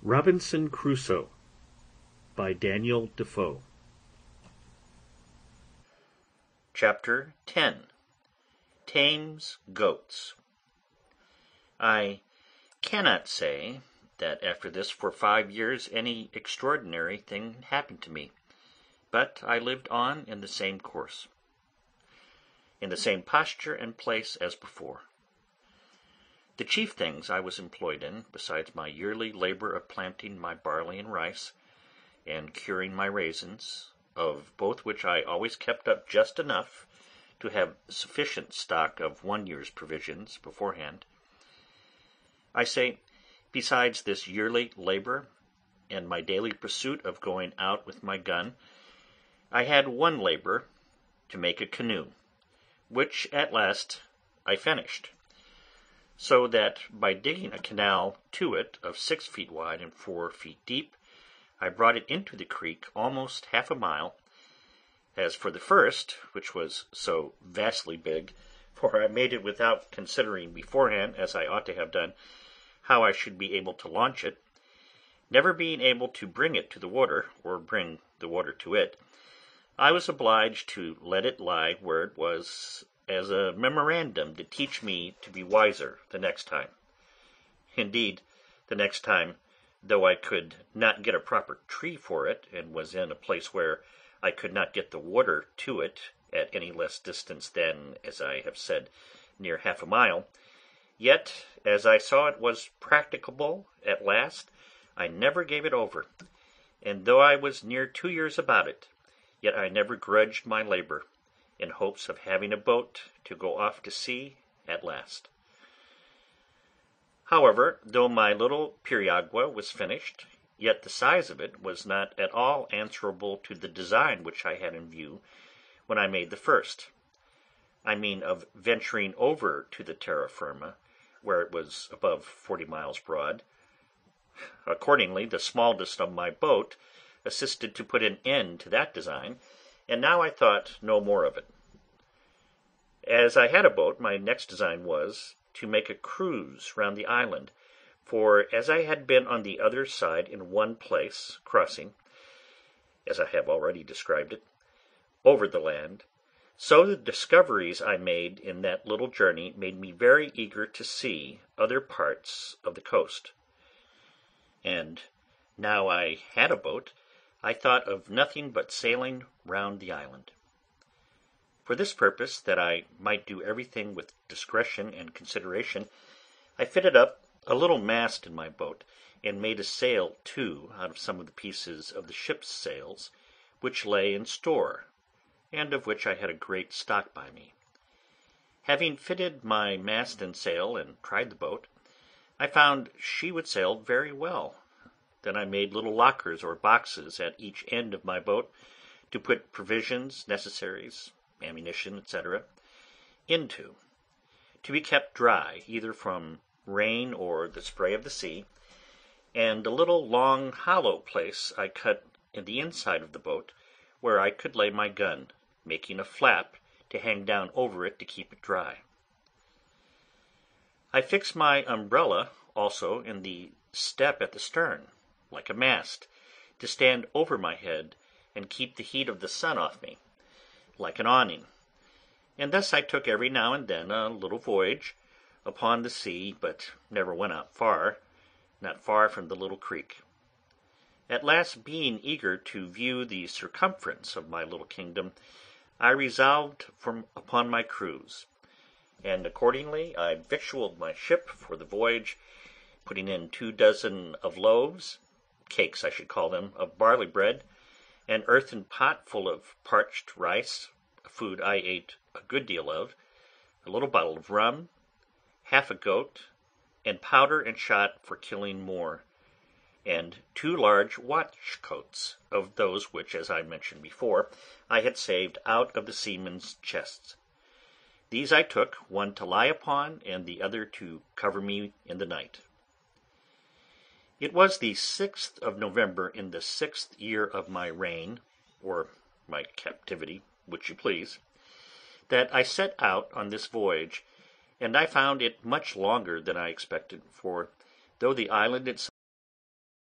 Robinson Crusoe by Daniel Defoe. Chapter 10. Tames Goats. I cannot say that after this for 5 years any extraordinary thing happened to me, but I lived on in the same course, in the same posture and place as before. The chief things I was employed in, besides my yearly labour of planting my barley and rice, and curing my raisins, of both which I always kept up just enough to have sufficient stock of 1 year's provisions beforehand. I say, besides this yearly labour, and my daily pursuit of going out with my gun, I had one labour, to make a canoe, which at last I finished, so that by digging a canal to it of 6 feet wide and 4 feet deep, I brought it into the creek almost half a mile. As for the first, which was so vastly big, for I made it without considering beforehand, as I ought to have done, how I should be able to launch it, never being able to bring it to the water, or bring the water to it, I was obliged to let it lie where it was as a memorandum to teach me to be wiser the next time. Indeed, the next time, though I could not get a proper tree for it, and was in a place where I could not get the water to it at any less distance than, as I have said, near half a mile, yet, as I saw it was practicable at last, I never gave it over, and though I was near 2 years about it, yet I never grudged my labour, in hopes of having a boat to go off to sea at last. However, though my little periagua was finished, yet the size of it was not at all answerable to the design which I had in view when I made the first. I mean of venturing over to the terra firma, where it was above 40 miles broad. Accordingly, the smallest of my boat assisted to put an end to that design, and now I thought no more of it. As I had a boat, my next design was to make a cruise round the island, for as I had been on the other side in one place, crossing, as I have already described it, over the land, so the discoveries I made in that little journey made me very eager to see other parts of the coast. And now I had a boat, I thought of nothing but sailing round the island. For this purpose, that I might do everything with discretion and consideration, I fitted up a little mast in my boat, and made a sail too out of some of the pieces of the ship's sails, which lay in store, and of which I had a great stock by me. Having fitted my mast and sail, and tried the boat, I found she would sail very well. Then I made little lockers or boxes at each end of my boat, to put provisions, necessaries, ammunition, etc., into, to be kept dry either from rain or the spray of the sea, and a little long hollow place I cut in the inside of the boat, where I could lay my gun, making a flap to hang down over it to keep it dry. I fixed my umbrella also in the step at the stern, like a mast, to stand over my head and keep the heat of the sun off me, like an awning, and thus I took every now and then a little voyage upon the sea, but never went out far, not far from the little creek. At last, being eager to view the circumference of my little kingdom, I resolved upon my cruise, and accordingly I victualled my ship for the voyage, putting in 2 dozen of loaves, cakes I should call them, of barley bread, an earthen pot full of parched rice, a food I ate a good deal of, a little bottle of rum, half a goat, and powder and shot for killing more, and 2 large watchcoats of those which, as I mentioned before, I had saved out of the seamen's chests. These I took, one to lie upon, and the other to cover me in the night. It was the 6th of November in the 6th year of my reign, or my captivity, which you please, that I set out on this voyage, and I found it much longer than I expected, for though the island itself